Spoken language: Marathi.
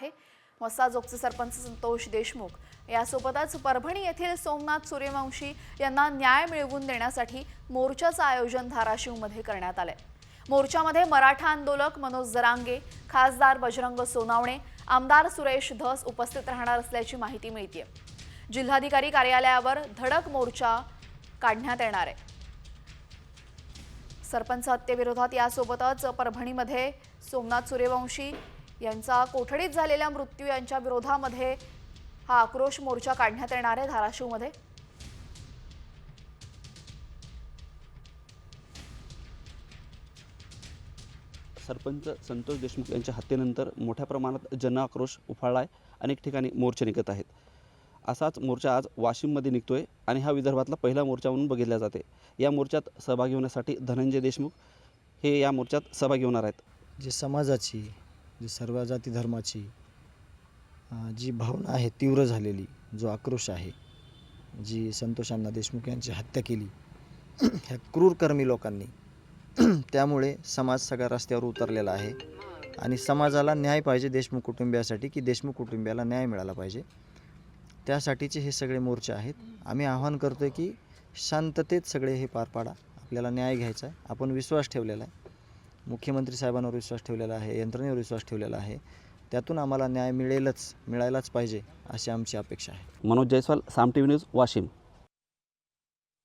आहे। मस्साजोगचे सरपंच संतोष देशमुख यासोबतच परभणी येथील सोमनाथ सूर्यवंशी यांना न्याय मिळवून देण्यासाठी मोर्चाचं आयोजन धाराशिवमध्ये करण्यात आलंय। मोर्चामध्ये मराठा आंदोलक मनोज जरांगे, खासदार बजरंग सोनावणे, आमदार सुरेश धस उपस्थित राहणार असल्याची माहिती मिळते। जिल्हाधिकारी कार्यालयावर धडक मोर्चा काढण्यात येणार आहे। सरपंच हत्येविरोधात यासोबतच परभणीमध्ये सोमनाथ सूर्यवंशी यांचा कोठडीत झालेल्या मृत्यू यांच्या विरोधामध्ये हा आक्रोश मोर्चा काढण्यात येणार आहे धाराशिवमध्ये। सरपंच संतोष देशमुख यांच्या हत्येनंतर मोठ्या प्रमाणात जनआक्रोश उफाळला आहे। अनेक ठिकाणी मोर्चे निघत आहेत। असाच मोर्चा आज वाशिममध्ये निघतोय आणि हा विदर्भातला पहिला मोर्चा म्हणून बघितला जाते। या मोर्चात सहभागी होण्यासाठी धनंजय देशमुख हे या मोर्चात सहभागी होणार आहेत। जी समाजाची, जी सर्व जाती धर्माची जी भावना आहे तीव्र झालेली, जो आक्रोश आहे, जी संतोष अण्णा देशमुख यांची हत्या केली ह्या क्रूरकर्मी लोकांनी, त्यामुळे समाज सगळा रस्त्यावर उतरलेला आहे आणि समाजाला न्याय पाहिजे देशमुख कुटुंबियासाठी, की देशमुख कुटुंबियाला न्याय मिळाला पाहिजे। त्यासाठीचे हे सगळे मोर्चे आहेत। आम्ही आवाहन करतोय की शांततेत सगळे हे पार पाडा। आपल्याला न्याय घ्यायचा आहे। आपण विश्वास ठेवलेला आहे, मुख्यमंत्री साहेबांवर विश्वास ठेवलेला आहे, यंत्रणेवर विश्वास ठेवलेला आहे। त्यातून आम्हाला न्याय मिळायलाच पाहिजे अशी आमची अपेक्षा आहे। मनोज जयस्वाल, साम टीव्ही न्यूज, वाशिम।